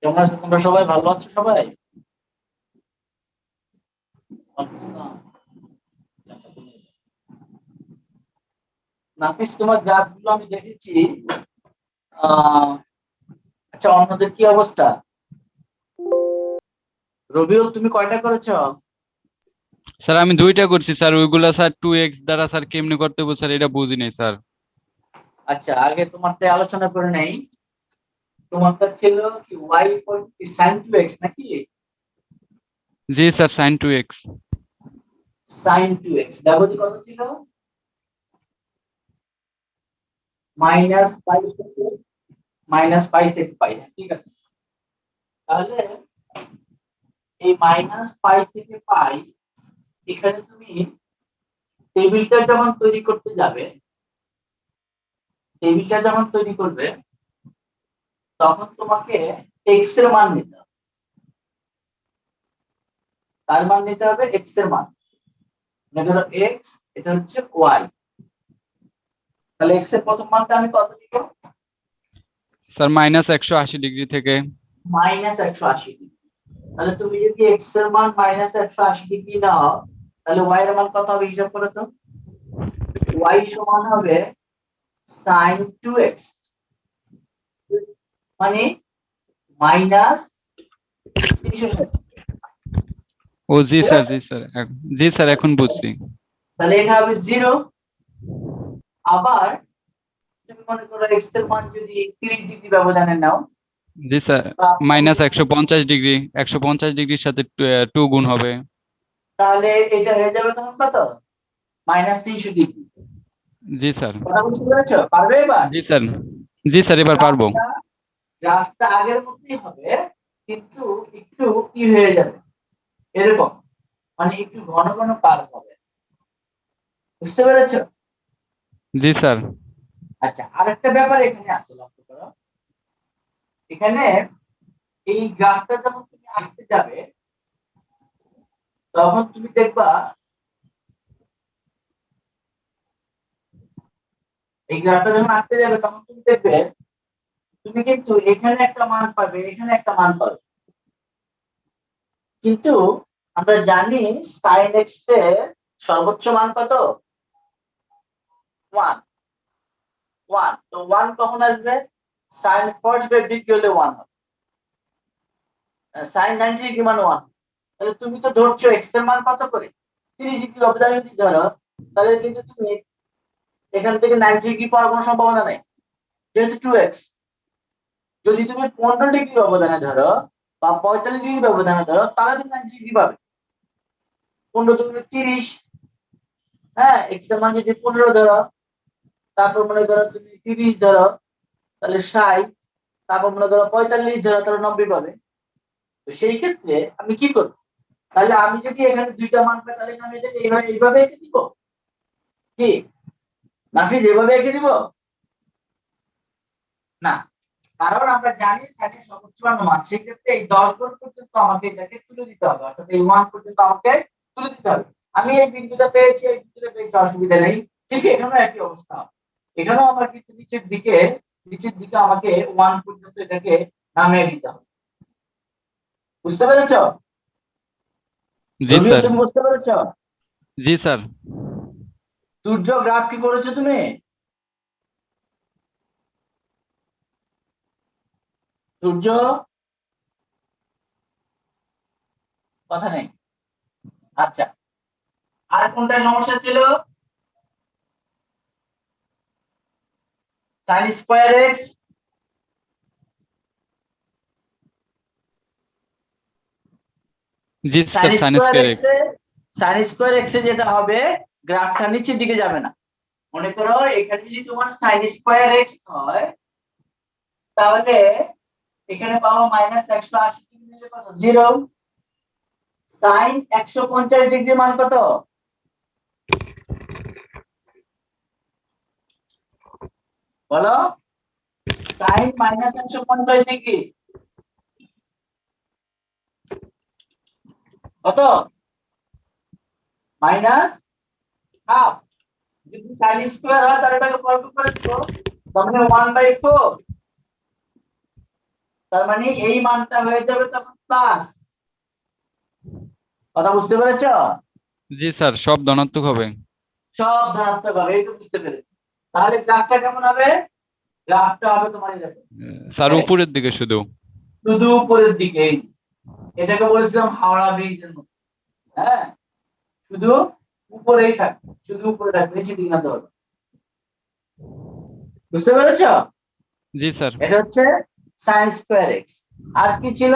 কেমন আছো তোমরা সবাই? ভালো আছো সবাই? নাফিস, তোমার গ্রাফ গুলো আমি দেখেছি। আহ আচ্ছা, অন্যদের কি অবস্থা? রবিউল, তুমি কয়টা করেছো? স্যার আমি দুইটা করছি স্যার, ওইগুলা স্যার 2x দ্বারা স্যার কেমনে করতে হবে স্যার এটা বুঝি নাই স্যার। আচ্ছা, আগে তোমারটা আলোচনা করে নেই। তোমারটা ছিল কি y equal to sine two x নাকি? জি sir, sin 2x। Sine two x ব্যবধি কত ছিল? মাইনাস পাই থেকে পাই, হ্যাঁ, ঠিক আছে। তাহলে এই মাইনাস পাই থেকে পাই, এখানে তুমি টেবিলটা যখন তৈরি করতে যাবে, টেবিলটা যখন তৈরি করবে তখন তোমাকে এক্স এর মান নিতে হবে। তার মান নিতে হবে এক্স এর মান। মনে করো এক্স, এটা হচ্ছে ওয়াই। তাহলে এক্স এর প্রথম মানটা আমি কত নিব? স্যার -180 ডিগ্রি থেকে। -180 ডিগ্রি। তাহলে তুমি যদি এক্স এর মান -180 ডিগ্রি নাও, তাহলে ওয়াই এর মান কত হবে হিসাব করো তো। ওয়াই সমান হবে সাইন টু এক্স, মানে মাইনাস 360। ও জি ঠিক স্যার, আছে, জি স্যার, জি স্যার এখন বুঝছি। তাহলে এটা হবে জিরো। আবার তুমি মনে করো এক্স এর মান যদি 30 ডিগ্রি ব্যবধানে নাও, জি স্যার, বা -150 ডিগ্রি, 150 ডিগ্রির সাথে 2 গুণ হবে। তাহলে এটা হয়ে যাবে তখন কত? -300 ডিগ্রি। জি স্যার। কথা বুঝতে পেরেছো? পারবে এবার? জি স্যার, জি স্যার এবার পারবো। গ্রাফটা গ্রাফটা আগের মতোই হবে, কিন্তু একটু কি হয়ে যাবে, এরকম, মানে একটু ঘন ঘন কার্ভ হবে। বুঝতে পেরেছো? জি স্যার। আচ্ছা, আরেকটা ব্যাপার এখানে আছে, লক্ষ্য করো। এখানে এই গ্রাফটা যখন তুমি আঁকতে যাবে, তখন তুমি দেখবা এই গ্রাফটা যখন আঁকতে যাবে তখন তুমি দেখবে তুমি কিন্তু এখানে একটা মান পাবে, এখানে একটা মান পাবে। কিন্তু আমরা জানি সাইন এক্স এর সর্বোচ্চ মান কত? ওয়ান। ওয়ান, তো ওয়ান কখন আসবে? সাইন 45 ডিগ্রি হলে ওয়ান হবে। সাইন 90 ডিগ্রি মানে ওয়ান। তাহলে তুমি তো ধরছো এক্স এর মান কত করে, 30 ডিগ্রি অবদান যদি ধরো, তাহলে কিন্তু তুমি এখান থেকে 90 ডিগ্রি পাওয়ার কোনো সম্ভাবনা নেই, যেহেতু 2x। যদি তুমি 15 ডিগ্রি ব্যবধানে ধরো বা 45 ডিগ্রি ব্যবধানে ধরো, তাহলে তুমি 90 ডিগ্রি পাবে। 15 × 30, হ্যাঁ, এক্স এর মান যদি 15 ধরো, তারপর মনে করো তুমি 30 ধরো, তাহলে 60, তারপর মনে করো 45 ধরো, তাহলে 90 পাবে। তো সেই ক্ষেত্রে আমি কি করব? তাহলে আমি যদি এখানে দুইটা মান পাই, তাহলে আমি এটাকে এইভাবে এইভাবে এঁকে দিব কি? নাকি যেভাবে এঁকে দিব? না, কারণ আমরা জানি সাইনের সর্বোচ্চ মান, সেক্ষেত্রে এই 10 গুণ পর্যন্ত আমাকে এটাকে তুলে দিতে হবে, অর্থাৎ এই ওয়ান পর্যন্ত আমাকে তুলে দিতে হবে। আমি এই বিন্দুটা পেয়েছি, এই বিন্দুটা পেয়েছি, অসুবিধা নেই। ঠিক এখানেও একই অবস্থা। এখানেও আমার কিন্তু নিচের দিকে আমাকে ওয়ান পর্যন্ত এটাকে নামিয়ে দিতে হবে। বুঝতে পেরেছো? জি রবিও, স্যার। তুমি বুঝতে পেরেছো? জি স্যার। সূর্য, গ্রাফ কি করেছো তুমি? সূর্য, কথা নেই। আচ্ছা, আর কোনটা সমস্যা ছিল? Sine square x. জি sine sir, sin square square x x. এ সাইন স্কোয়ার এক্স এ যেটা হবে, গ্রাফটা নিচের দিকে যাবে না। মনে করো এখানে যদি তোমার সাইন স্কোয়ার এক্স হয়, তাহলে এখানে পাবো -180 নিলে কত? জিরো। সাইন 150 ডিগ্রি মান কত? বলো। সাইন -150 ডিগ্রি কত? -হাফ। যদি সাইন স্কোয়ার হয় তাহলে এটাকে বর্গ করে দিব, তার মানে 1/4। তার মানে এই মানটা হয়ে যাবে তখন প্লাস। কথা বুঝতে পেরেছো? জি স্যার, সব ধনাত্মক হবে। সব ধনাত্মক হবে, এই তো বুঝতে পেরেছি। তাহলে গ্রাফটা কেমন হবে? গ্রাফটা হবে তোমার এরকম, স্যার উপরের দিকে শুধু। শুধু উপরের দিকে। এটাকে বলেছিলাম হাওড়া ব্রিজের মতো। হ্যাঁ, শুধু উপরেই থাকবে, শুধু উপরে থাকবে, নিচে দিকে নামতে পারবে। বুঝতে পেরেছো? জি স্যার। এটা হচ্ছে সাইন স্কোয়ার এক্স। আর কি ছিল?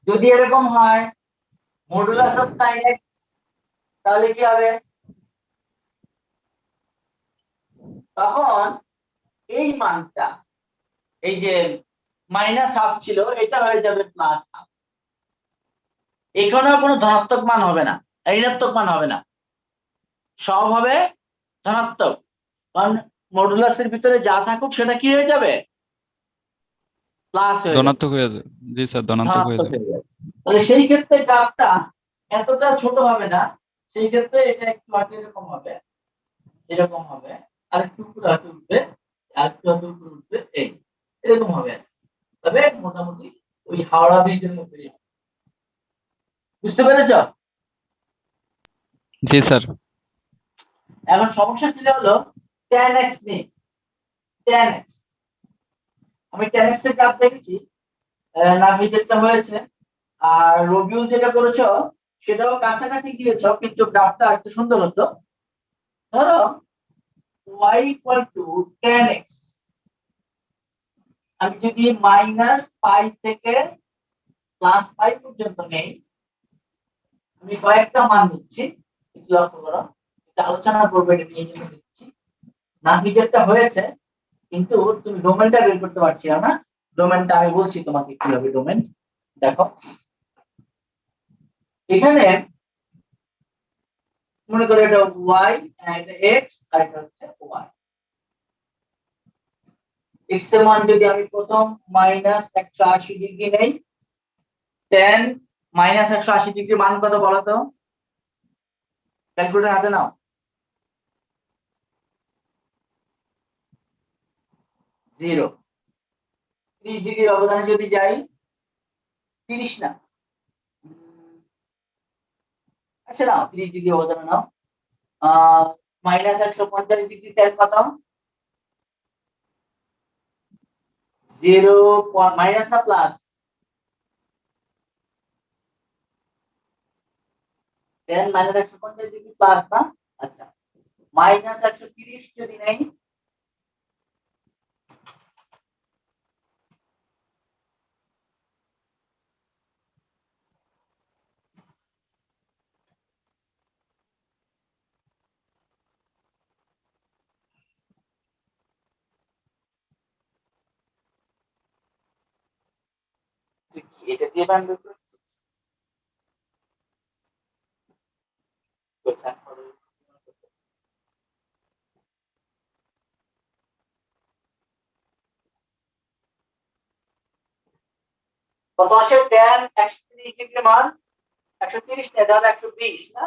যদি এরকম হয় মডুলাস অফ সাইন এক্স, তাহলে কি হবে? তখন এই মানটা, এই যে মাইনাস হাফ ছিল, এটা হয়ে যাবে প্লাস হাফ। এখানেও কোনো ধনাত্মক মান হবে না, ঋণাত্মক মান হবে না, সব হবে ধনাত্মক। কারণ মডুলাসের ভিতরে যা থাকুক সেটা কি হয়ে যাবে? প্লাস হয়ে যাবে, ধনাত্মক হয়ে যাবে। জি স্যার, ধনাত্মক হয়ে ধনাত্মক যাবে। হয়ে যাবে। তাহলে সেই ক্ষেত্রে গ্রাফটা এতটা ছোট হবে না, সেই ক্ষেত্রে এটা একটু আগে এরকম হবে, এরকম হবে, আর একটু উপরে হাতে উঠবে, আর একটু হাতে উপরে উঠবে, এই এরকম হবে। তবে মোটামুটি ওই হাওড়া ব্রিজের মতোই হবে। বুঝতে পেরেছো? জি স্যার। এখন সমস্যা ছিল হলো tan x নিয়ে। tan x, আমি tan x এর গ্রাফ দেখেছি, নাভিজেরটা হয়েছে, আর রবিউল যেটা করেছো সেটাও কাছাকাছি গিয়েছো, কিন্তু গ্রাফটা একটু সুন্দর হতো। ধরো y equal to tan x, আমি যদি মাইনাস পাই থেকে প্লাস পাই পর্যন্ত নেই, আমি কয়েকটা মান নিচ্ছি, একটু লক্ষ্য করো, এটা আলোচনা করবো, এটা নিয়ে জন্য দিচ্ছি। নাভিজেরটা হয়েছে, কিন্তু তুমি ডোমেনটা বের করতে পারছি না। ডোমেনটা আমি বলছি তোমাকে কি হবে ডোমেন। দেখো এখানে মনে করো এটা y, এটা x, আর এটা হচ্ছে y। x এর মান যদি আমি প্রথম মাইনাস 180 ডিগ্রি নেই, tan মাইনাস 180 ডিগ্রি মান কত বলো তো? ক্যালকুলেটর হাতে নাও। 0। 30 ডিগ্রি ব্যবধানে যদি যাই, 30 না, আচ্ছা নাও 30 ডিগ্রি ব্যবধানে নাও, মাইনাস 145 ডিগ্রি tan কত? 0 মাইনাস না plus? tan minus 150 degree plus না? আচ্ছা, মাইনাস 130 যদি নেই, তুই কি এটা দিয়ে বান বের করছিস? কত আসে tan 130 ডিগ্রি মান? 130 না, তাহলে 120 না,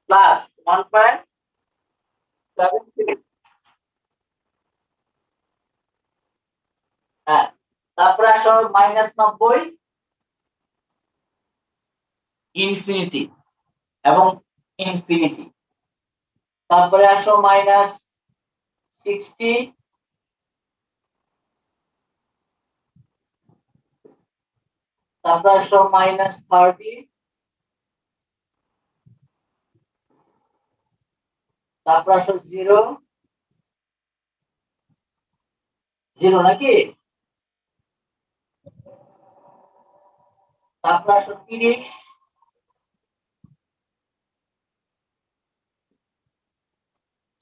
প্লাস 1.7। হ্যাঁ, তারপরে আসো মাইনাস 90, ইনফিনিটি এবং ইনফিনিটি। তারপরে আসো মাইনাস 60, তারপরে আসো মাইনাস 30, তারপর আসো 0, 0 নাকি, তারপর আসো 30,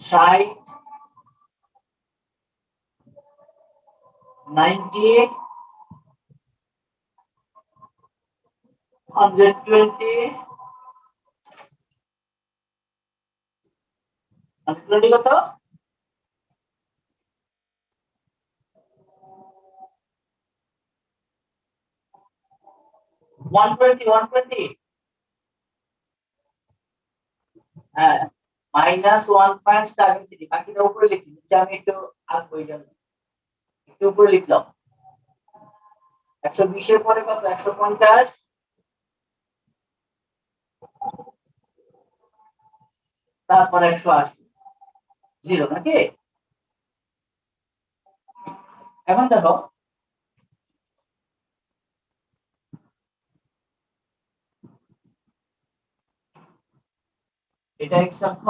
60, 90, 120, 120 কত? 120, 120, হ্যাঁ, -1.73, বাকিটা উপরে লিখি, নিচে আমি একটু আঁকবো এই জন্য একটু উপরে লিখলাম। 120 এর পরে কত? 150, তারপর 180, 0 নাকি? এখন দেখো এটা x অক্ষ,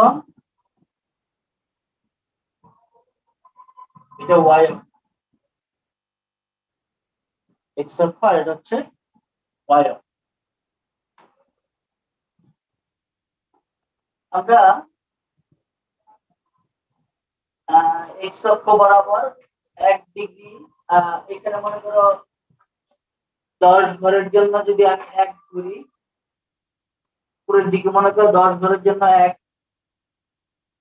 এটা y অক্ষ। x অক্ষ আর এটা হচ্ছে y অক্ষ। আমরা x অক্ষ বরাবর 1 ডিগ্রি, এখানে মনে করো 10 ঘরের জন্য যদি আমি 1 ধরি, উপরের দিকে মনে করো 10 ঘরের জন্য 1,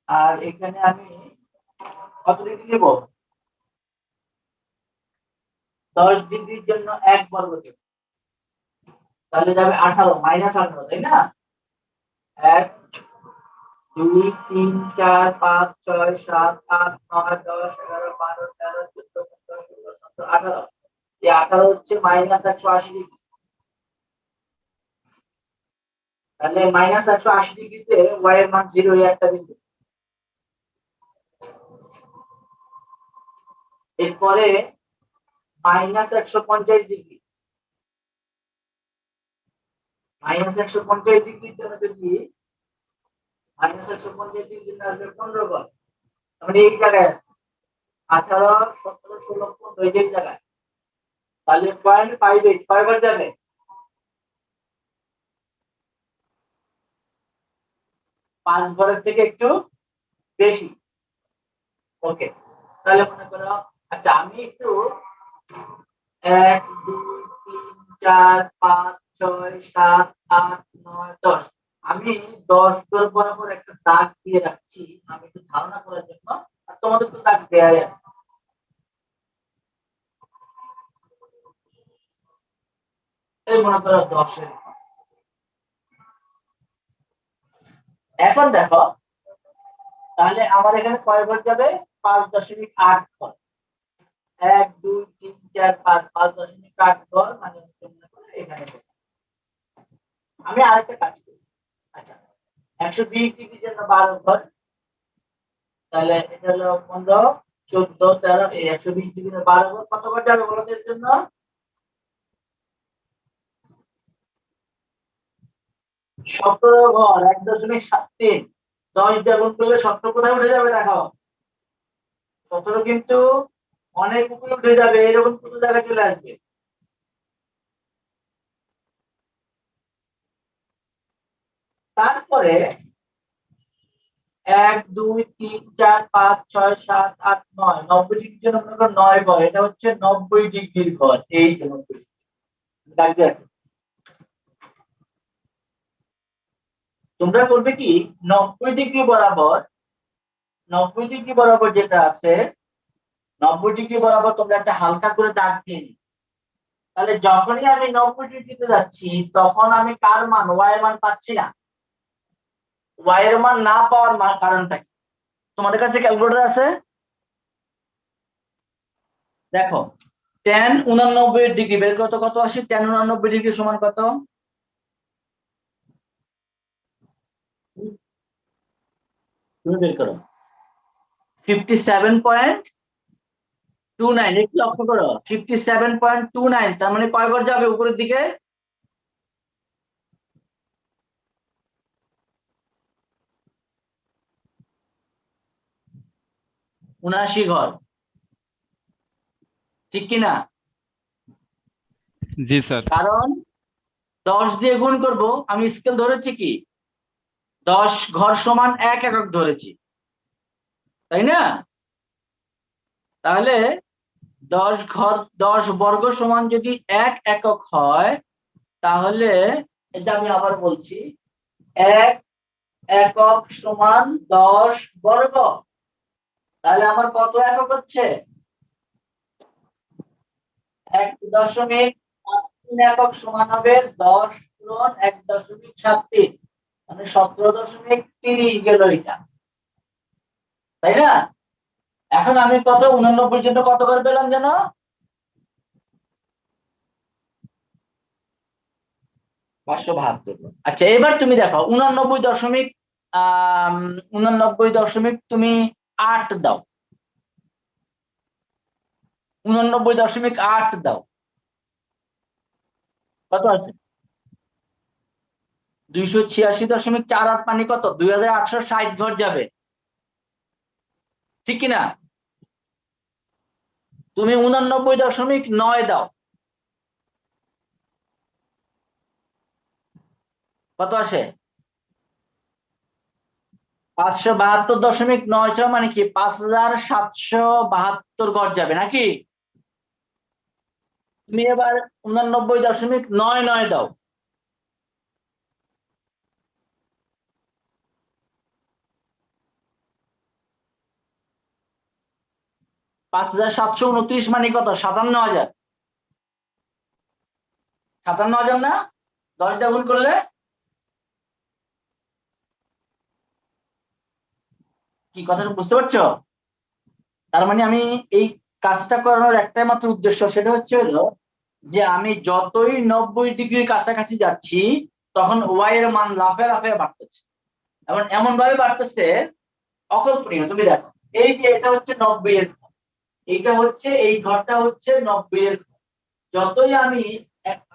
আর এখানে আমি কত ডিগ্রি নেব? 10 ডিগ্রির জন্য 1 বর্গ দেব, তাহলে যাবে 18, -18, তাই না? 1 2 3 4 5 6 7 8 9 10 11 12 13 14 15 16 17 18, এই 18 হচ্ছে -180 ডিগ্রি। তাহলে -180 ডিগ্রিতে y এর মান 0 এর একটা বিন্দু। এরপরে -150 ডিগ্রি, -150 ডিগ্রির জন্য যদি -150 ডিগ্রির জন্য আসবে 15 ঘর, মানে এই জায়গায় 18 17 16 15 এই জায়গায়, তাহলে 0.58 কয়বার যাবে? 5 ঘরের থেকে একটু বেশি। ওকে, তাহলে মনে করো, আচ্ছা আমি একটু 1 2 3 4 5 6 7 8 9 10, আমি 10 ঘর বরাবর একটা দাগ দিয়ে রাখছি, আমি একটু ধারণা করার জন্য, আর তোমাদের তো দাগ দেয়াই আছে। এই মনে করো 10 এর। এখন দেখো তাহলে আমার এখানে কয় ঘর যাবে? 5.8 ঘর। 1 2 3 4 5, 5.8 ঘর, মানে এখানে আমি আরেকটা কাজ করি। আচ্ছা, 120 ডিগ্রির জন্য 12 ঘর, তাহলে এটা হলো 15 14 13, এই 120 ডিগ্রির 12 ঘর কত ঘর যাবে বড়দের জন্য? 17 ঘর। 1.73, 10 দিয়ে গুণ করলে 17 কোথায় উঠে যাবে দেখো? 17 কিন্তু অনেক উপরে উঠে যাবে, এরকম কত জায়গায় চলে আসবে? তারপরে 1 2 3 4 5 6 7 8 9, 90 ডিগ্রির জন্য মনে করো 9 ঘর, এটা হচ্ছে 90 ডিগ্রির ঘর, এই যে 90 ডিগ্রি। তোমরা করবে কি, 90 ডিগ্রি বরাবর, 90 ডিগ্রি বরাবর যেটা আছে, 90 ডিগ্রি বরাবর তোমরা একটা হালকা করে দাগ দিয়ে নিই। তাহলে যখনই আমি 90 ডিগ্রিতে যাচ্ছি, তখন আমি কার মান, y এর মান পাচ্ছি না। y এর মান না পাওয়ার কারণটা কি? তোমাদের কাছে ক্যালকুলেটর আছে? দেখো, tan 89 ডিগ্রি বের করতে কত আসে? tan 89 ডিগ্রি সমান কত? তুমি বের করো। 57.29, একটু লক্ষ্য করো, 57.29, তার মানে কয় ঘর যাবে উপরের দিকে? 79 ঘর, ঠিক কিনা? জি স্যার। কারণ 10 দিয়ে গুণ করব, আমি স্কেল ধরেছি কি 10 ঘর সমান 1 একক ধরেছি, তাই না? তাহলে 10 ঘর 10 বর্গ সমান যদি 1 একক হয়, তাহলে এটা আমি আবার বলছি, 1 একক সমান 10 বর্গ, তাহলে আমার কত একক হচ্ছে? 1.3 একক সমান হবে 10 গুণন 1.73, মানে 17.30 গেল এটা। তাই না? এখন আমি কত 89 জন্য কত করে পেলাম জানো? 572। আচ্ছা এবার তুমি দেখো 89 দশমিক তুমি 8 দাও, 89.8 দাও, কত আছে? 286.48 মানে কত? 2860 ঘর যাবে, ঠিক কিনা? তুমি 89.9 দাও, কত আসে? 572.96 মানে কি 5772 ঘর যাবে নাকি? তুমি এবার 89.99 দাও, $5729 মানে কত? 57,000, 57,000 না? 10 দিয়ে গুণ করলে কি কথাটা বুঝতে পারছো? তার মানে আমি এই কাজটা করানোর একটাই মাত্র উদ্দেশ্য, সেটা হচ্ছে হলো যে আমি যতই 90 ডিগ্রির কাছাকাছি যাচ্ছি তখন ওয়াই এর মান লাফে লাফে বাড়তেছে, এবং এমন ভাবে বাড়তেছে অকল্পনীয়। তুমি দেখো এই যে এটা হচ্ছে 90 এর ঘর, এইটা হচ্ছে এই ঘরটা হচ্ছে 90 এর ঘর। যতই আমি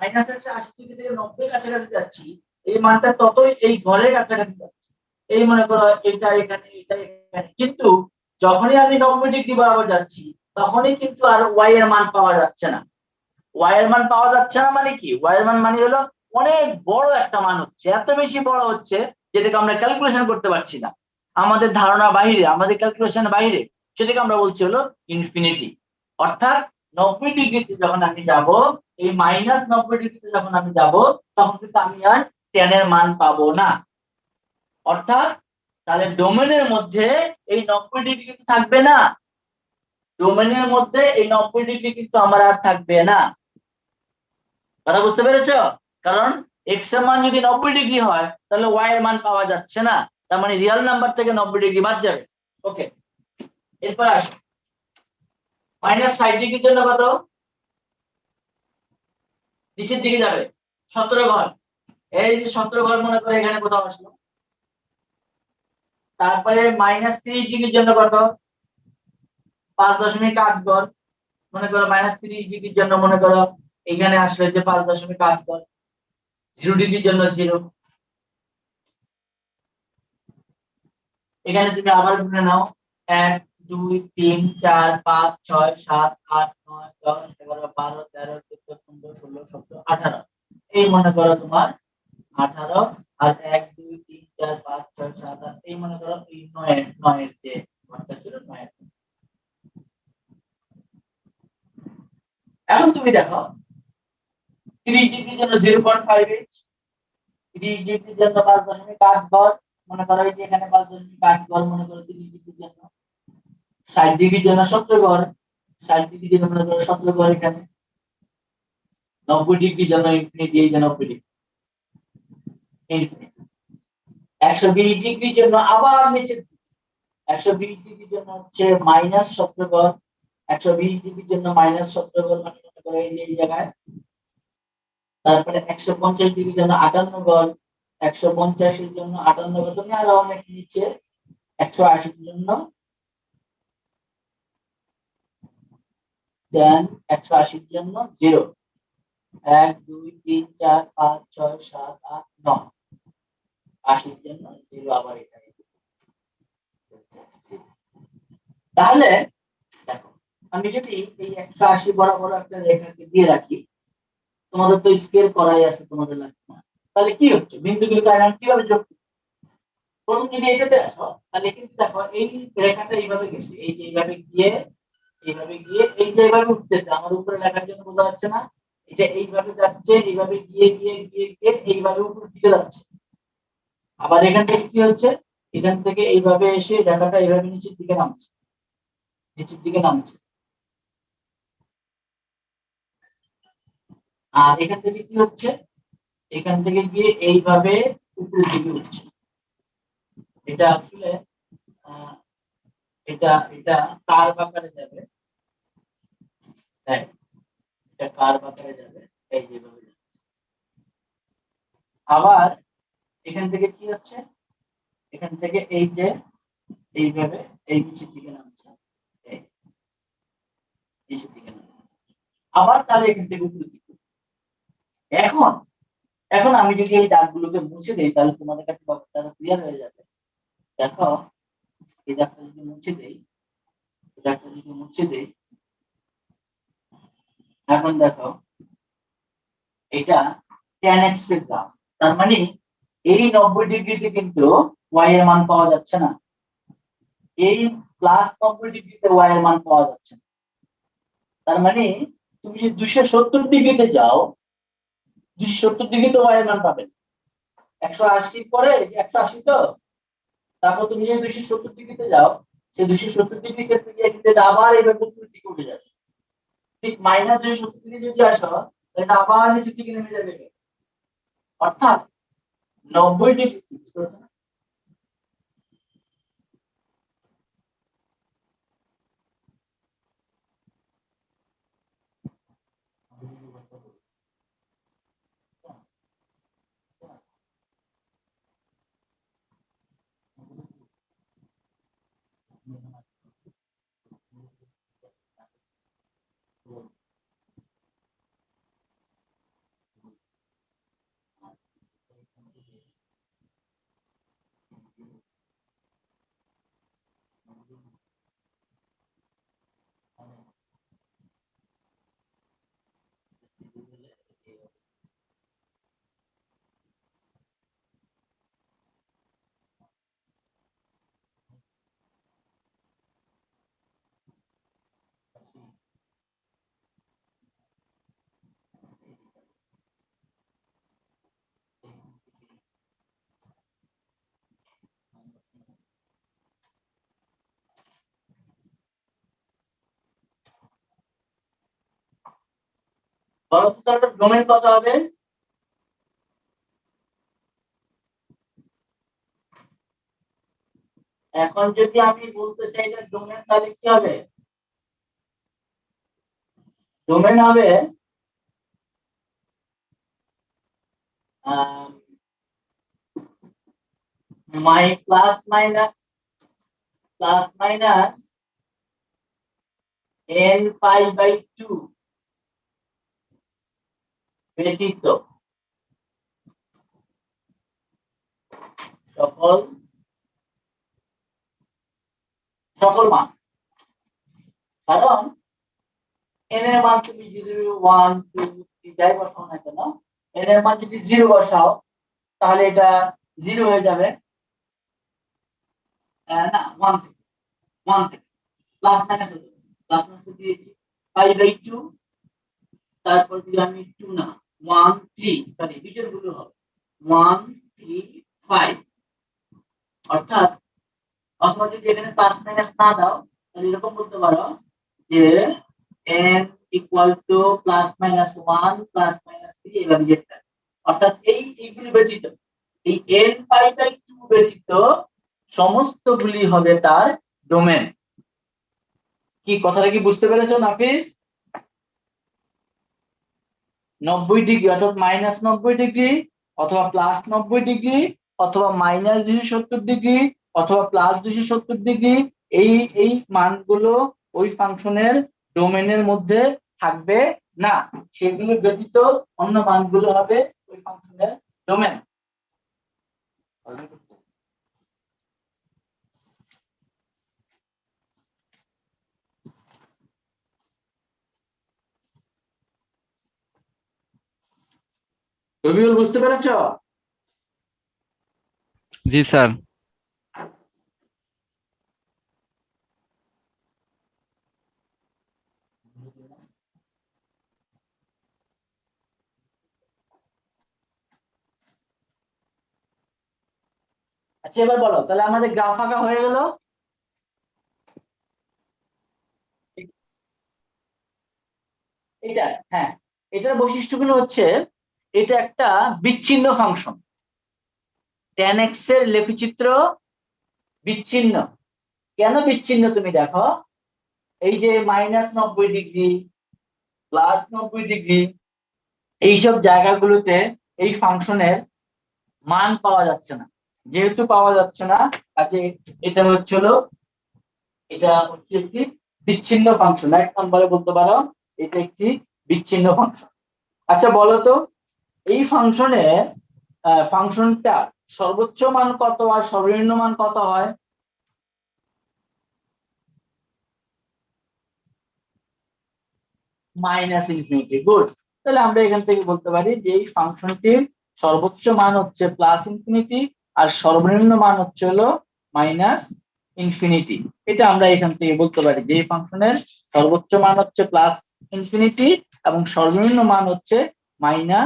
-180 থেকে 90 এর কাছাকাছি যাচ্ছি এই মানটা ততই এই ঘরের কাছাকাছি যাচ্ছে। এই মনে করো এটা এখানে, এটা এখানে, কিন্তু যখনই আমি 90 ডিগ্রি বরাবর যাচ্ছি তখনই কিন্তু আর ওয়াই এর মান পাওয়া যাচ্ছে না। ওয়াই এর মান পাওয়া যাচ্ছে না মানে কি? ওয়াই এর মান মানে হলো অনেক বড় একটা মান হচ্ছে, এত বেশি বড় হচ্ছে যেটাকে আমরা ক্যালকুলেশন করতে পারছি না, আমাদের ধারণা বাইরে, আমাদের ক্যালকুলেশন বাইরে, সেটাকে আমরা বলছি হলো ইনফিনিটি। অর্থাৎ 90 ডিগ্রিতে যখন আমি যাব, এই -90 ডিগ্রিতে যখন আমি যাব তখন কিন্তু আমি আর 10 এর মান পাবো না। অর্থাৎ তাহলে ডোমেনের মধ্যে এই 90 ডিগ্রি কিন্তু থাকবে না, ডোমেনের মধ্যে এই 90 ডিগ্রি কিন্তু আমার আর থাকবে না। কথা বুঝতে পেরেছো? কারণ এক্স এর মান যদি 90 ডিগ্রি হয় তাহলে ওয়াই এর মান পাওয়া যাচ্ছে না, তার মানে রিয়েল নাম্বার থেকে 90 ডিগ্রি বাদ যাবে। ওকে, এরপর আসো -60 ডিগ্রির জন্য কত? নিচের দিকে যাবে, 17 ঘর। এই যে 17 ঘর মনে করে এখানে কোথাও আসলো। তারপরে -30 ডিগ্রির জন্য কত? 5.8 ঘর। মনে করো -30 ডিগ্রির জন্য মনে করো এখানে আসলে যে 5.8 ঘর। 0 ডিগ্রির জন্য 0। এখানে তুমি আবার গুনে নাও, 1 2 3 4 5 6 7 8 9 10 11 12 13 14 15 16 17 18, এই মনে করো তোমার 18, আর 1 2 3 4 5 6 7 8, এই মনে করো এই 9 এর যে ঘরটা ছিল 9 এর। এখন তুমি দেখো 30 ডিগ্রির জন্য 0.58, 30 ডিগ্রির জন্য 5.8 ঘর। মনে করো এই যে এখানে 5.8 ঘর মনে করো 30 ডিগ্রির জন্য। 60 ডিগ্রির জন্য 17 ঘর, 60 ডিগ্রির জন্য মনে করো 17 ঘর এখানে। 90 ডিগ্রির জন্য ইনফিনিটি, এই যে 90 ডিগ্রি ইনফিনিটি। 120 ডিগ্রির জন্য আবার নিচে, 120 ডিগ্রির জন্য হচ্ছে -17 ঘর। 120 ডিগ্রির জন্য -17 ঘর মানে মনে করো এই যে এই জায়গায়। তারপরে 150 ডিগ্রির জন্য 58 ঘর, 150 এর জন্য 58 ঘর, তুমি আরো অনেক নিচে 180 এর জন্য দেন 180 এর জন্য 0, 1 2 3 4 5 6 7 8 9, 80 এর জন্য 0 আবার এখানে। তাহলে দেখো আমি যদি এই 180 বরাবর একটা রেখাকে দিয়ে রাখি, তোমাদের তো স্কেল করাই আছে তোমাদের লাগবে না, তাহলে কি হচ্ছে বিন্দুগুলোকে আমি কিভাবে যোগ করব? প্রথম যদি এটাতে আসো তাহলে কিন্তু দেখো এই রেখাটা এইভাবে গেছে, এই যে এইভাবে গিয়ে এইভাবে গিয়ে এই যে এইভাবে উঠতেছে, আমার উপরে লেখার জন্য বোঝা যাচ্ছে না, এটা এইভাবে যাচ্ছে, এইভাবে গিয়ে গিয়ে গিয়ে গিয়ে এইভাবে উপরের দিকে যাচ্ছে। আবার এখান থেকে কি হচ্ছে, এখান থেকে এইভাবে এসে রেখাটা এইভাবে নিচের দিকে নামছে, নিচের দিকে নামছে। আর এখান থেকে কি হচ্ছে, এখান থেকে গিয়ে এইভাবে উপরের দিকে উঠছে। এটা আসলে এটা এটা কার্ভ আকারে যাবে, তাই এটা কার্ভ আকারে যাবে, এই যেভাবে যাবে। আবার এখান থেকে কি হচ্ছে, এখান থেকে এই যে এইভাবে এই নিচের দিকে নামছে, এই নিচের দিকে নামছে। আবার তাহলে এখান থেকে উপরের দিকে। এখন এখন আমি যদি এই দাগগুলোকে মুছে দেই তাহলে তোমাদের কাছে ব্যাপারটা ক্লিয়ার হয়ে যাবে। দেখো এই দাগটা যদি মুছে দেই, এই দাগটা যদি মুছে দেই, এখন দেখো এটা tan x এর গ্রাফ। তার মানে এই 90 ডিগ্রিতে কিন্তু y এর মান পাওয়া যাচ্ছে না, এই প্লাস 90 ডিগ্রিতে y এর মান পাওয়া যাচ্ছে না। তার মানে তুমি যদি 270 ডিগ্রিতে যাও, 270 ডিগ্রিতে y এর মান পাবে না। 180 পরে 180 তো, তারপর তুমি যদি 270 ডিগ্রিতে যাও, সেই 270 ডিগ্রি ক্ষেত্রে গিয়ে কিন্তু এটা আবার এইভাবে উপরের দিকে উঠে যাবে। ঠিক মাইনাস 270 ডিগ্রি যদি আসো, এটা আবার নিচের দিকে নেমে যাবে। অর্থাৎ 90 ডিগ্রি, বুঝতে পারছো না? বলো তো তার ডোমেন কত হবে? এখন যদি আমি বলতে চাই যে ডোমেন, তাহলে কি হবে? ডোমেন হবে মাই plus minus n pi by 2 ব্যতীত সকল সকল মান। কারণ n এর মান তুমি 0 1 2 3 যাই বসাও না কেন, n এর মান যদি 0 বসাও তাহলে এটা 0 হয়ে যাবে। না 1 থেকে 1 থেকে প্লাস মাইনাস হয়ে যাবে। প্লাস মাইনাস দিয়েছি পাই বাই 2, তারপর যদি আমি 2 না 1 3, সরি বিজোড় গুলো হবে 1 3 5। অর্থাৎ অথবা যদি এখানে প্লাস মাইনাস না দাও তাহলে এরকম বলতে পারো যে n equal to plus minus 1 plus minus 3, এইভাবে যেটা। অর্থাৎ এইগুলি ব্যতীত, এই n পাই বাই 2 ব্যতীত সমস্তগুলি হবে তার ডোমেন। কি কথাটা কি বুঝতে পেরেছো নাফিস? 90 ডিগ্রি অর্থাৎ মাইনাস 90 ডিগ্রি, অথবা প্লাস 90 ডিগ্রি, অথবা মাইনাস 270 ডিগ্রি, অথবা প্লাস 270 ডিগ্রি, এই এই মানগুলো ওই ফাংশনের ডোমেনের মধ্যে থাকবে না। সেগুলো ব্যতীত অন্য মানগুলো হবে ওই ফাংশনের ডোমেন। রবিউল বুঝতে পেরেছো? জি স্যার। আচ্ছা এবার বলো, তাহলে আমাদের গ্রাফ আঁকা হয়ে গেল। এটা, হ্যাঁ, এটার বৈশিষ্ট্যগুলো হচ্ছে এটা একটা বিচ্ছিন্ন ফাংশন। tan x এর লেখচিত্র বিচ্ছিন্ন। কেন বিচ্ছিন্ন তুমি দেখো, এই যে -90 ডিগ্রি, +90 ডিগ্রি, এইসব জায়গাগুলোতে এই ফাংশনের মান পাওয়া যাচ্ছে না। যেহেতু পাওয়া যাচ্ছে না, কাজে এটা একটি বিচ্ছিন্ন ফাংশন। এক নম্বরে বলতে পারো এটা একটি বিচ্ছিন্ন ফাংশন। আচ্ছা বলো তো, এই ফাংশনটা সর্বোচ্চ মান কত আর সর্বনিম্ন মান কত হয়? -∞। গুড। তাহলে আমরা এখান থেকে বলতে পারি যে এই ফাংশনটির সর্বোচ্চ মান হচ্ছে +∞, আর সর্বনিম্ন মান হচ্ছে হলো -∞। এটা আমরা এখান থেকে বলতে পারি যে এই ফাংশনের সর্বোচ্চ মান হচ্ছে +∞, এবং সর্বনিম্ন মান হচ্ছে -∞।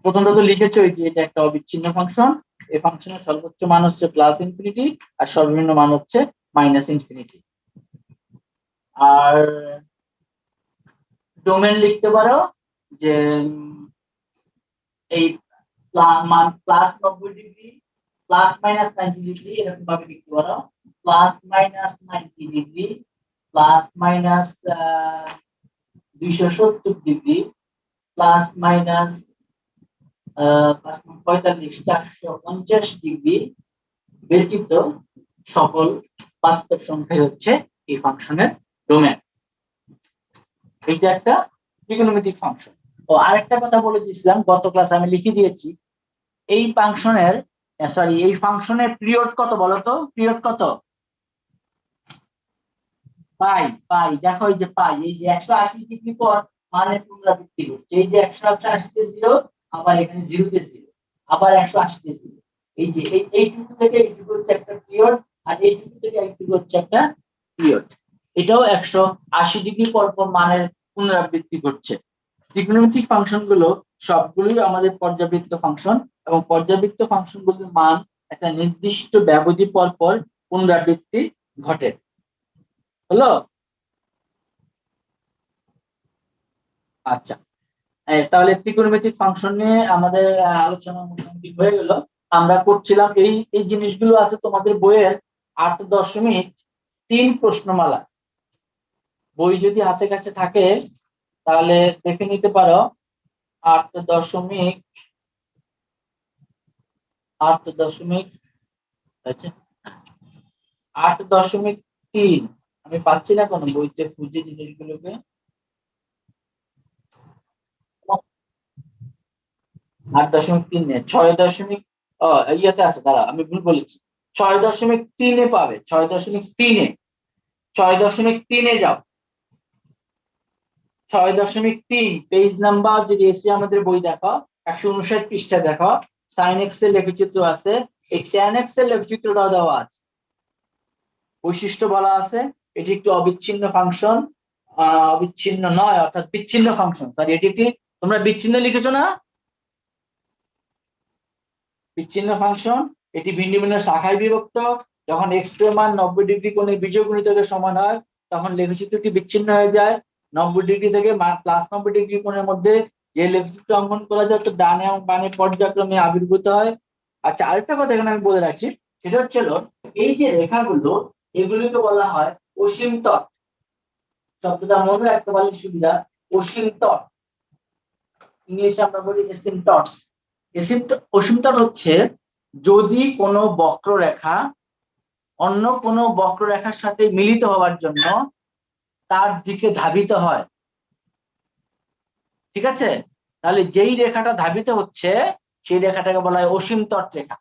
প্রথমটা তো লিখেছো যে এটা একটা অবিচ্ছিন্ন ফাংশন। এই ফাংশনের সর্বোচ্চ মান হচ্ছে +∞, আর সর্বনিম্ন মান হচ্ছে -∞। আর ডোমেন লিখতে পারো যে এই মান +90 ডিগ্রি, +-90 ডিগ্রি, এরকম ভাবে লিখতে পারো। +-90 ডিগ্রি, +-270 ডিগ্রি, +-45 450 ডিগ্রি ব্যতীত সকল বাস্তব সংখ্যাই হচ্ছে এই ফাংশনের ডোমেন। এটা একটা ত্রিকোণমিতিক ফাংশন। ও আরেকটা কথা বলে দিয়েছিলাম, গত ক্লাসে আমি লিখে দিয়েছি, এই ফাংশনের পিরিয়ড কত বলতো? পিরিয়ড কত? পাই। পাই, দেখো এই যে পাই, এই যে 180 ডিগ্রি পর মানে পুনরাবৃত্তি করছে। এই যে 180-তে 0, আবার এখানে 0-তে 0, আবার 180-তে 0। এই যে এইটুকু থেকে এইটুকু হচ্ছে একটা পিরিয়ড, আর এইটুকু থেকে এইটুকু হচ্ছে একটা পিরিয়ড। এটাও 180 ডিগ্রি পর পর মানের পুনরাবৃত্তি করছে। ত্রিকোণমিতিক ফাংশন গুলো সবগুলোই আমাদের পর্যাবৃত্ত ফাংশন, এবং পর্যাবৃত্ত ফাংশন গুলোর মান একটা নির্দিষ্ট ব্যবধি পর পর পুনরাবৃত্তি ঘটে। হলো? আচ্ছা, তাহলে ত্রিকোণমিতিক ফাংশন নিয়ে আমাদের আলোচনা মোটামুটি হয়ে গেল। আমরা করছিলাম এই এই জিনিসগুলো আছে তোমাদের বইয়ের 8.3 প্রশ্নমালা। বই যদি হাতে কাছে থাকে তাহলে দেখে নিতে পারো। 8.8 আচ্ছা 8.3, আমি পাচ্ছি না কোনো বইতে খুঁজে জিনিসগুলোকে। 8.3 নেই, 6. ইয়েতে আছে, দাঁড়া আমি ভুল বলেছি। 6.3-এ পাবে, 6.3-এ, 6.3-এ যাও। 6.3 পেজ নাম্বার যদি এসে আমাদের বই দেখো, 159 পৃষ্ঠা দেখো, sin x এর লেখচিত্র আছে। এই tan x এর লেখচিত্রটাও দেওয়া আছে। বৈশিষ্ট্য বলা আছে এটি একটি অবিচ্ছিন্ন ফাংশন, অবিচ্ছিন্ন নয় অর্থাৎ বিচ্ছিন্ন ফাংশন। সরি, এটি কি তোমরা বিচ্ছিন্ন লিখেছো না? বিচ্ছিন্ন ফাংশন, এটি ভিন্ন ভিন্ন শাখায় বিভক্ত। যখন এক্স এর মান 90 ডিগ্রি কোণে বিজোড় গুণিতকের সমান হয়, তখন লেখচিত্রটি বিচ্ছিন্ন হয়ে যায়। 90 ডিগ্রি থেকে +90 ডিগ্রি কোণের মধ্যে যে লেখচিত্র অঙ্কন করা যায়, তো ডানে এবং বামে পর্যায়ক্রমে আবির্ভূত হয়। আচ্ছা, আরেকটা কথা এখানে আমি বলে রাখি, সেটা হচ্ছে এই যে রেখাগুলো, এগুলিকে বলা হয় অসীম তট। শব্দটা মনে রাখতে পারলে সুবিধা, অসীম তট। ইংলিশে আমরা বলি এসিমটটস। অসীমতট হচ্ছে যদি কোনো বক্ররেখা অন্য কোনো বক্ররেখার সাথে মিলিত হওয়ার জন্য তার দিকে ধাবিত হয়। ঠিক আছে? তাহলে যেই রেখাটা ধাবিত হচ্ছে সেই রেখাটাকে বলা হয় অসীমতট রেখা।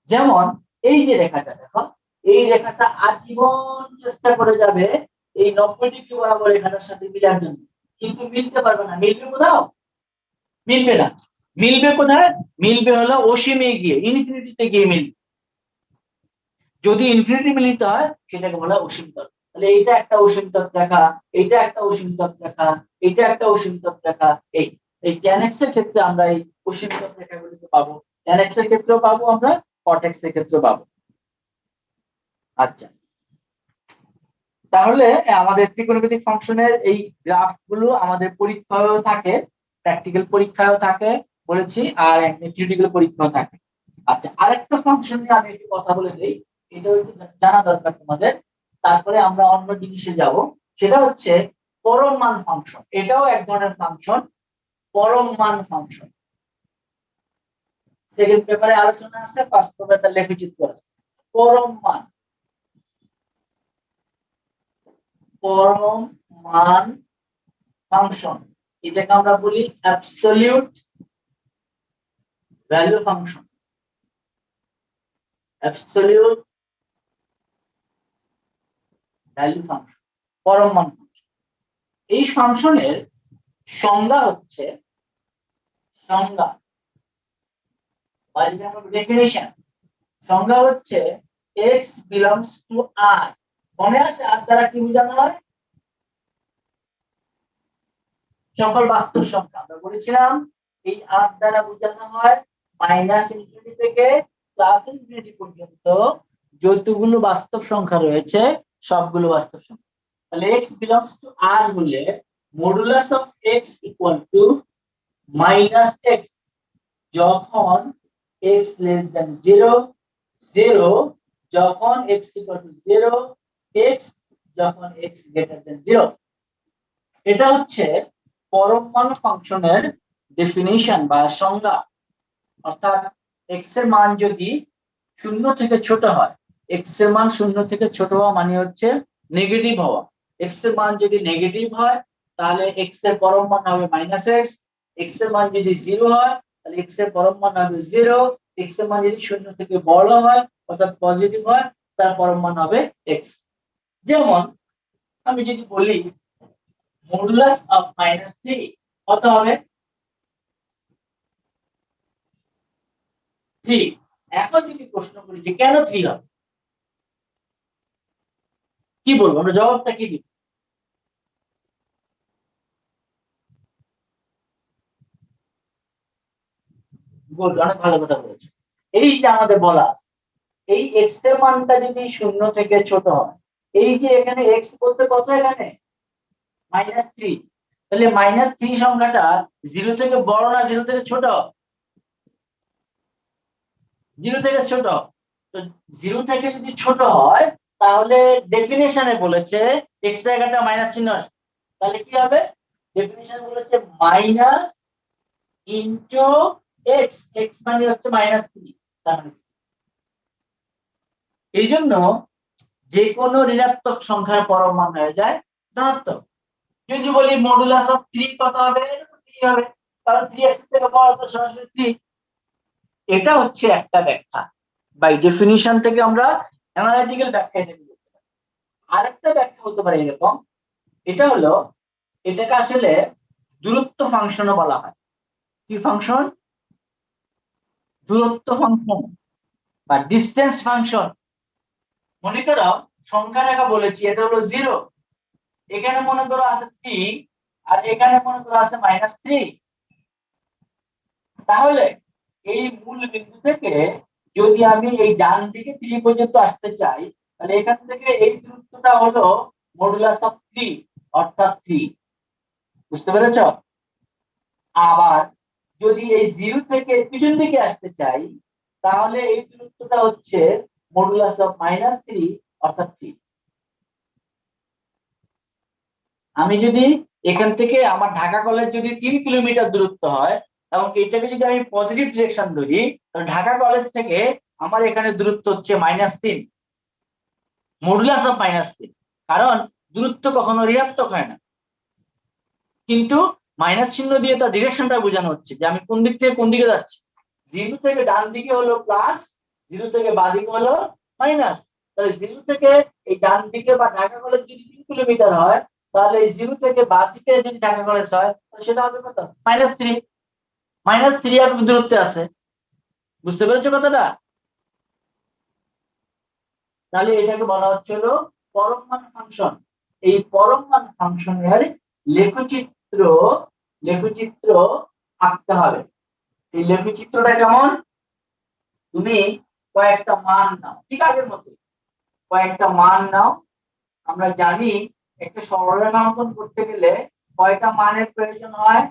যেমন এই যে রেখাটা দেখো, এই রেখাটা আজীবন চেষ্টা করে যাবে এই 90 ডিগ্রি বরাবর রেখাটার সাথে মিলার জন্য, কিন্তু মিলতে পারবে না। মিলবে কোথাও? মিলবে না। মিলবে কোথায়? মিলবে হলো অসীমে গিয়ে, ইনফিনিটিতে গিয়ে মিলবে। যদি ইনফিনিটি মিলিত হয় সেটাকে বলা হয় অসীম তট। তাহলে এইটা একটা অসীম তট রেখা, এইটা একটা অসীম তট রেখা, এইটা একটা অসীম তট রেখা। এই এই tan x এর ক্ষেত্রে আমরা এই অসীম তট রেখাগুলোকে পাবো, tan x এর ক্ষেত্রেও পাবো, আমরা cot x এর ক্ষেত্রেও পাবো। আচ্ছা, তাহলে আমাদের ত্রিকোণমিতিক ফাংশনের এই গ্রাফগুলো আমাদের পরীক্ষায়ও থাকে, প্র্যাকটিক্যাল পরীক্ষায়ও থাকে। বলেছি, আর থিওরিটিক্যাল পরীক্ষা থাকে। আচ্ছা, আরেকটা ফাংশন নিয়ে আমি একটু কথা বলে দিই, এটাও একটু জানা দরকার তোমাদের, তারপরে আমরা অন্য জিনিসে যাব। সেটা হচ্ছে পরম মান ফাংশন। এটাও এক ধরনের ফাংশন, পরম মান ফাংশন। সেকেন্ড পেপারে আলোচনা আছে, ফার্স্ট পেপারে তার লেখচিত্র আছে। পরম মান, পরম মান ফাংশন, এটাকে আমরা বলি absolute value function. Absolute value function, পরম মান ফাংশন। এই ফাংশনের সংজ্ঞা হচ্ছে, সংজ্ঞা বা যেটা আমরা ডেফিনিশন, সংজ্ঞা হচ্ছে x belongs to r। মনে আছে r দ্বারা কি বোঝানো হয়? সকল বাস্তব সংখ্যা। আমরা বলেছিলাম এই r দ্বারা বোঝানো হয় মাইনাস ইনফিনিটি থেকে প্লাস ইনফিনিটি পর্যন্ত যতগুলো বাস্তব সংখ্যা রয়েছে সবগুলো বাস্তব সংখ্যা। তাহলে x belongs to r হলে modulus of x equal to minus x যখন x less than 0, 0 যখন x equal to 0, x যখন x greater than 0। এটা হচ্ছে পরম মান ফাংশনের ডেফিনিশন বা সংজ্ঞা। অর্থাৎ x এর মান যদি 0 থেকে ছোট হয়, x এর মান 0 থেকে ছোট হওয়া মানে হচ্ছে নেগেটিভ হওয়া। x এর মান যদি নেগেটিভ হয় তাহলে x এর পরম মান হবে -x। x এর মান যদি 0 হয় তাহলে x এর পরম মান হবে 0। x এর মান যদি 0 থেকে বড় হয় অর্থাৎ পজিটিভ হয় তার পরম মান হবে x। যেমন আমি যদি বলি মডুলাস অফ -3 কত হবে? 3। এখন যদি প্রশ্ন করি যে কেন 3 হবে, কি বলবো আমরা, জবাবটা কি দিব? বলবো অনেক ভালো কথা বলেছে। এই যে আমাদের বলা আছে এই x এর মানটা যদি 0 থেকে ছোট হয়, এই যে এখানে x বলতে কত, এখানে -3, তাহলে -3 সংখ্যাটা 0 থেকে বড় না 0 থেকে ছোট? 0 থেকে ছোট। তো 0 থেকে যদি ছোট হয় তাহলে ডেফিনিশনে বলেছে x জায়গাটা মাইনাস চিহ্ন আসবে। তাহলে কি হবে? ডেফিনিশন বলেছে মাইনাস ইনটু x, x মানে হচ্ছে -3। তার মানে এই জন্য যে কোনো ঋণাত্মক সংখ্যার পরম মান হয়ে যায় ধনাত্মক। যদি বলি মডুলাস অফ 3 কত হবে? 3 হবে, কারণ 3x থেকে বড় তো সরাসরি 3। এটা হচ্ছে একটা ব্যাখ্যা, বাই ডেফিনিশন থেকে আমরা অ্যানালিটিক্যাল ব্যাখ্যা এটা করতে পারি। আরেকটা ব্যাখ্যা হতে পারে এরকম, এটা হলো এটাকে আসলে দূরত্ব ফাংশনও বলা হয়। কি ফাংশন? দূরত্ব ফাংশন বা ডিসটেন্স ফাংশন। মনে করো সংখ্যা রেখা বলেছি এটা হলো 0, এখানে মনে করো আছে 3 আর এখানে মনে করো আছে -3। তাহলে এই মূল বিন্দু থেকে যদি আমি এই ডান দিকে 3 পর্যন্ত আসতে চাই তাহলে এখান থেকে এই দূরত্বটা হলো মডুলাস অফ 3 অর্থাৎ 3। বুঝতে পেরেছো? আবার যদি এই 0 থেকে পিছন দিকে আসতে চাই তাহলে এই দূরত্বটা হচ্ছে মডুলাস অফ -3 অর্থাৎ 3। আমি যদি এখান থেকে আমার ঢাকা কলেজ যদি 3 কিলোমিটার দূরত্ব হয় এবং এটাকে যদি আমি পজিটিভ ডিরেকশন ধরি তাহলে ঢাকা কলেজ থেকে আমার এখানে দূরত্ব হচ্ছে -3, মডুলাস অফ -3। কারণ দূরত্ব কখনো ঋণাত্মক হয় না, কিন্তু মাইনাস চিহ্ন দিয়ে তার ডিরেকশনটা বোঝানো হচ্ছে যে আমি কোন দিক থেকে কোন দিকে যাচ্ছি। 0 থেকে ডান দিকে হলো প্লাস, 0 থেকে বাঁ দিকে হলো মাইনাস। তাহলে 0 থেকে এই ডান দিকে বা ঢাকা কলেজ যদি 3 কিলোমিটার হয় তাহলে এই 0 থেকে বাঁ দিকে যদি ঢাকা কলেজ হয় তাহলে সেটা হবে কত? -3। -3 আর দূরত্বে আছে। বুঝতে পেরেছো কথাটা? তাহলে এটাকে বলা হচ্ছিল পরম মান ফাংশন। এই পরম মান ফাংশনের লেখচিত্র, লেখচিত্র আঁকতে হবে। এই লেখচিত্রটা কেমন? তুমি কয়েকটা মান নাও, ঠিক আগের মতো কয়েকটা মান নাও। আমরা জানি একটা সরলরেখা অঙ্কন করতে গেলে কয়টা মানের প্রয়োজন হয়?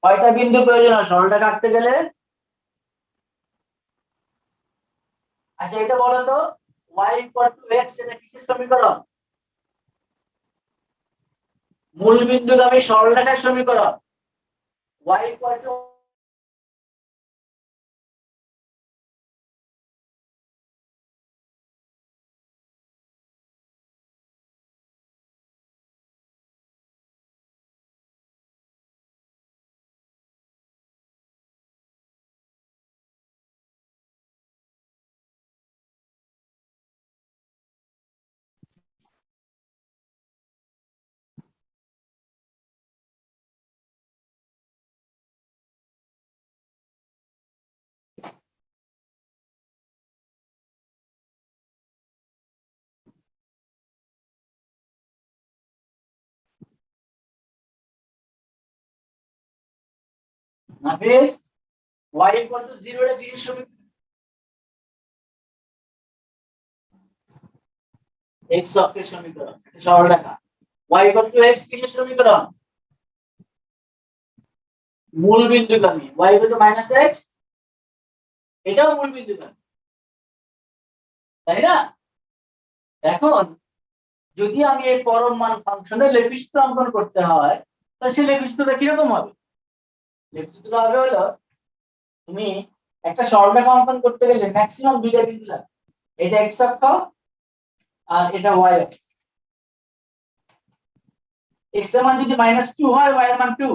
কয়টা বিন্দু প্রয়োজন হয় সরলরেখা আঁকতে গেলে? আচ্ছা এটা বলো তো, y = x এটা কিসের সমীকরণ? মূল বিন্দুগামী সরলরেখার সমীকরণ। y = নাফিস, y = 0 এর কিসের সমীকরণ? x অক্ষের সমীকরণ, একটা সরলরেখা। y = x কিসের সমীকরণ? মূল বিন্দুগামী। y = -x এটাও মূল বিন্দুগামী, তাই না? এখন যদি আমি এই পরম মান ফাংশনের লেখচিত্র অঙ্কন করতে হয়, তাহলে সেই লেখচিত্রটা কিরকম হবে? লেখচিত্রটা হবে হলো, তুমি একটা সরলরেখা অঙ্কন করতে গেলে ম্যাক্সিমাম দুইটা বিন্দু লাগবে। এটা x অক্ষ আর এটা y অক্ষ। x এর মান যদি -2 হয়, y এর মান 2।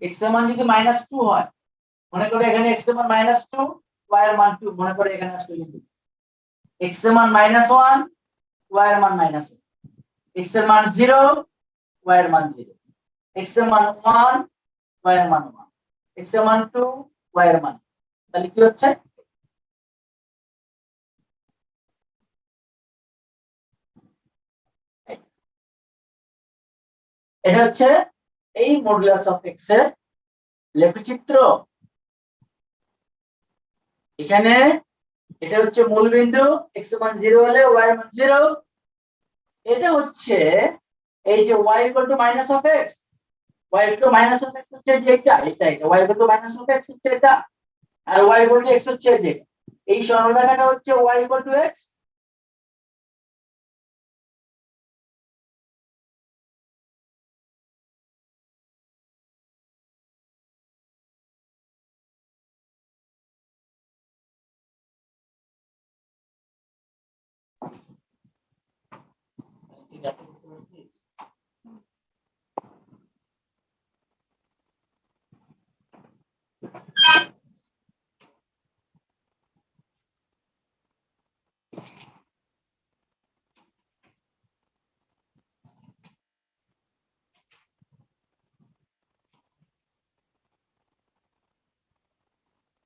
x এর মান যদি -2 হয়, মনে করো এখানে x এর মান -2, y এর মান 2, মনে করো এখানে আসলে কিন্তু x এর মান -1, y এর মান -1, x এর মান 0, y এর মান 0, x এর মান 1, y এর মান 1, x এর মান 2, y এর মান। তাহলে কি হচ্ছে? এটা হচ্ছে এই মডুলাস অফ x এর লেখচিত্র। এখানে এটা হচ্ছে মূল বিন্দু, x এর মান 0 হলে y এর মান 0। এটা হচ্ছে এই যে y = -x, y = -x হচ্ছে যে এটা y = -x হচ্ছে এটা, আর y x হচ্ছে যে এই সরলরেখাটা হচ্ছে y = x।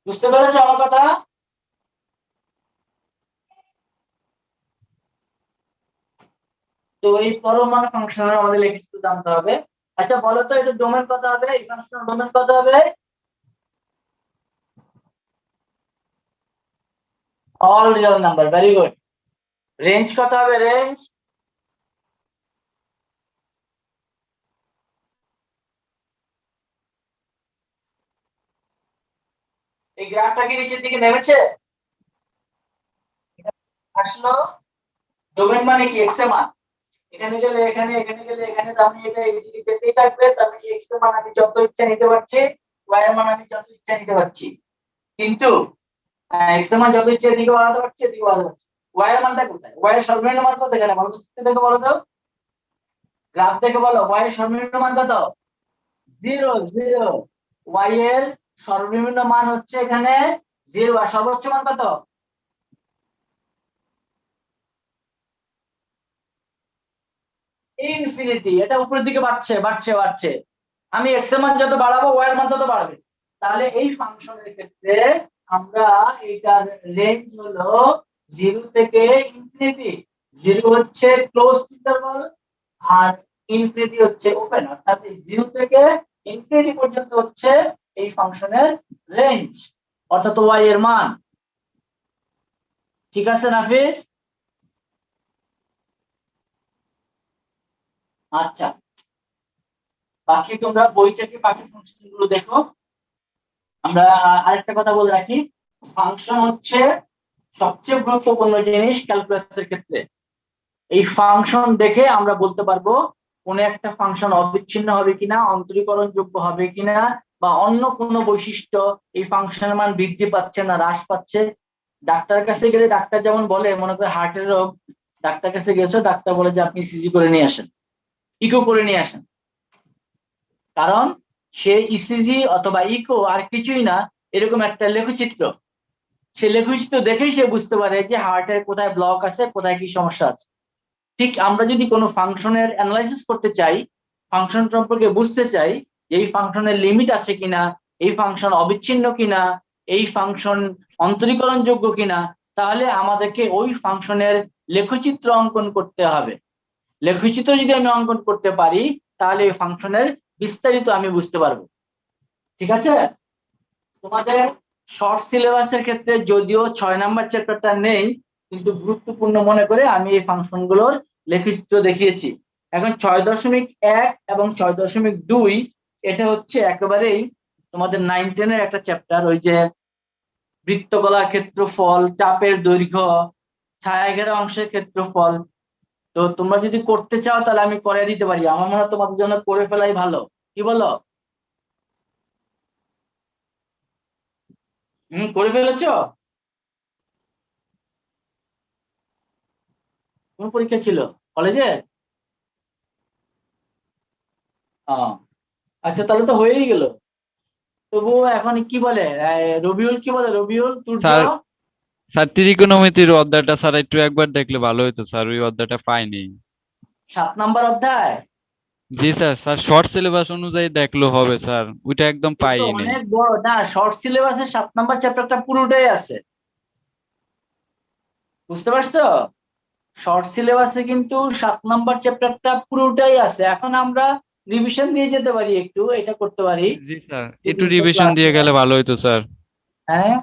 বুঝতে পেরেছো আমার কথা? তো এই পরমাণু ফাংশনের আমাদের লেখচিত্র জানতে হবে। আচ্ছা বলো তো এটা ডোমেন কত হবে? এই ফাংশনের ডোমেন কত হবে? All real number, very good. Range কত হবে? রেঞ্জ এই গ্রাফটা কি নিচের দিকে নেমেছে? আসলো ডোমেন মানে কি? এক্স এর মান এখানে গেলে এখানে, এখানে গেলে এখানে, তো আমি এটা এইদিকে যেতেই থাকবে। তার মানে এক্স এর মান আমি যত ইচ্ছা নিতে পারছি, ওয়াই এর মান আমি যত ইচ্ছা নিতে পারছি। কিন্তু এক্স এর মান যত ইচ্ছা এদিকে বাড়াতে পারছি, এদিকে বাড়াতে পারছি। ওয়াই এর মানটা কোথায়? ওয়াই এর সর্বনিম্ন মান কত এখানে বলো তো? দেখো বলো তো, গ্রাফ থেকে বলো ওয়াই এর সর্বনিম্ন মান কত? 0 0। ওয়াই এর সর্বনিম্ন মান হচ্ছে এখানে 0, আর সর্বোচ্চ মান কত? ইনফিনিটি। এটা উপরের দিকে বাড়ছে বাড়ছে বাড়ছে। আমি এক্স এর মান যত বাড়াবো ওয়াই এর মান তত বাড়বে। তাহলে এই ফাংশনের ক্ষেত্রে আমরা এটার রেঞ্জ হলো 0 থেকে ইনফিনিটি। 0 হচ্ছে ক্লোজ ইন্টারভাল আর ইনফিনিটি হচ্ছে ওপেন, অর্থাৎ এই 0 থেকে ইনফিনিটি পর্যন্ত হচ্ছে এই ফাংশনের রেঞ্জ, অর্থাৎ ওয়াই এর মান। ঠিক আছে নাফিস? আচ্ছা বাকি তোমরা বই থেকে বাকি ফাংশন গুলো দেখো। আমরা আরেকটা কথা বলে রাখি, ফাংশন হচ্ছে সবচেয়ে গুরুত্বপূর্ণ জিনিস ক্যালকুলাসের ক্ষেত্রে। এই ফাংশন দেখে আমরা বলতে পারবো কোন একটা ফাংশন অবিচ্ছিন্ন হবে কিনা, অন্তরীকরণ যোগ্য হবে কিনা, বা অন্য কোনো বৈশিষ্ট্য এই ফাংশনের মান বৃদ্ধি পাচ্ছে না হ্রাস পাচ্ছে। ডাক্তারের কাছে গেলে ডাক্তার যেমন বলে, মনে করে হার্টের রোগ, ডাক্তার কাছে গেছো, ডাক্তার বলে যে আপনি ইসিজি করে নিয়ে আসেন, ইকো করে নিয়ে আসেন। কারণ সে ইসিজি অথবা ইকো আর কিছুই না, এরকম একটা লেখচিত্র, সে লেখচিত্র দেখেই সে বুঝতে পারে যে হার্টের কোথায় ব্লক আছে, কোথায় কি সমস্যা আছে। ঠিক আমরা যদি কোনো ফাংশনের অ্যানালাইসিস করতে চাই, ফাংশন সম্পর্কে বুঝতে চাই যে এই ফাংশনের লিমিট আছে কিনা, এই ফাংশন অবিচ্ছিন্ন কিনা, এই ফাংশন অন্তরীকরণযোগ্য কিনা, তাহলে আমাদেরকে ওই ফাংশনের লেখচিত্র অঙ্কন করতে হবে। লেখচিত্র যদি আমি অঙ্কন করতে পারি, তাহলে এই ফাংশনের বিস্তারিত আমি বুঝতে পারবো। ঠিক আছে? তোমাদের শর্ট সিলেবাসের ক্ষেত্রে যদিও 6 নাম্বার চ্যাপ্টারটা নেই, কিন্তু গুরুত্বপূর্ণ মনে করে আমি এই ফাংশন গুলোর লেখচিত্র দেখিয়েছি। এখন 6.1 এবং 6.2 এটা হচ্ছে একেবারেই তোমাদের 9-10-এর একটা চ্যাপ্টার, ওই যে বৃত্তগলার ক্ষেত্রফল, চাপের দৈর্ঘ্য, ছায়াঘেরা অংশের ক্ষেত্রফল। তো তোমরা যদি করতে চাও তাহলে আমি করে দিতে পারি, আমার মনে হয় তোমাদের জন্য করে ফেলাই ভালো। কি বলো? করে ফেলেছো? কোন পরীক্ষা ছিল? কলেজে? আচ্ছা, তাহলে তো হয়েই গেল। তবুও এখন কি বলে, রবিউল কি বলে, রবিউল তুর্য? স্যার, স্যার ত্রিকোণমিতির অধ্যায়টা স্যার একটু একবার দেখলে ভালো হতো স্যার, ওই অধ্যায়টা পাইনি। 7 নাম্বার অধ্যায়? জি স্যার, স্যার শর্ট সিলেবাস অনুযায়ী দেখলেও হবে স্যার, ওইটা একদম এ তো পাইনি। অনেক বড় না, শর্ট সিলেবাসের 7 নাম্বার চ্যাপ্টারটা পুরোটাই আছে, বুঝতে পারছো? শর্ট সিলেবাসে কিন্তু 7 নাম্বার চ্যাপ্টারটা পুরোটাই আছে। এখন আমরা রিভিশন দিয়ে যেতে পারি, একটু এটা করতে পারি। জি স্যার, একটু দুদিন তো রিভিশন ক্লাস দিয়ে নেই। গেলে ভালো হতো স্যার। হ্যাঁ,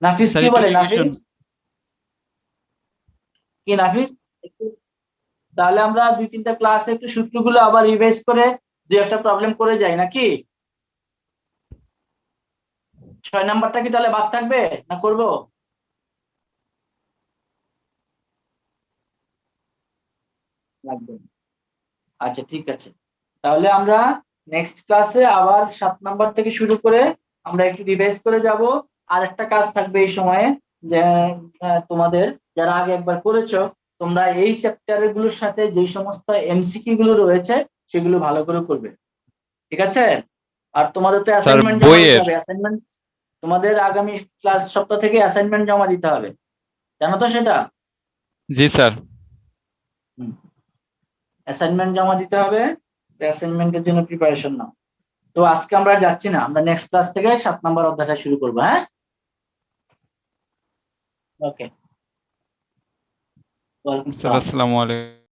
নাফিস স্যার কি একটু বলে, রিভিশন। নাফিস? কি নাফিস? একটু, তাহলে আমরা 2-3টা ক্লাসে একটু সূত্রগুলো আবার রিভাইজ করে 2-একটা প্রবলেম করে যাই নাকি? 6 নাম্বারটা কি তাহলে বাদ থাকবে না করব? লাগবে। আচ্ছা, ঠিক আছে। তাহলে আমরা নেক্সট ক্লাসে আবার 7 নাম্বার থেকে শুরু করে আমরা একটু রিভাইজ করে যাব। আর একটা কাজ থাকবে এই সময়ে, যে তোমাদের যারা আগে একবার করেছো, তোমরা এই চ্যাপ্টার গুলোর সাথে যে সমস্ত এমসিকিউ গুলো রয়েছে সেগুলো ভালো করে করবে। ঠিক আছে? আর তোমাদের তো স্যার অ্যাসাইনমেন্ট জমা দিতে বইয়ের। হবে, অ্যাসাইনমেন্ট তোমাদের আগামী ক্লাস সপ্তাহ থেকে অ্যাসাইনমেন্ট জমা দিতে হবে, জানো তো সেটা? জি স্যার। অ্যাসাইনমেন্ট জমা দিতে হবে, অ্যাসাইনমেন্টের জন্য প্রিপারেশন নাও। তো আজকে আমরা আর যাচ্ছি না, আমরা নেক্সট ক্লাস থেকে 7 নাম্বার অধ্যায়টা শুরু করবো। হ্যাঁ, ওকে, ওয়ালাইকুম স্যার আসসালাম। আসসালামু আলাইকুম।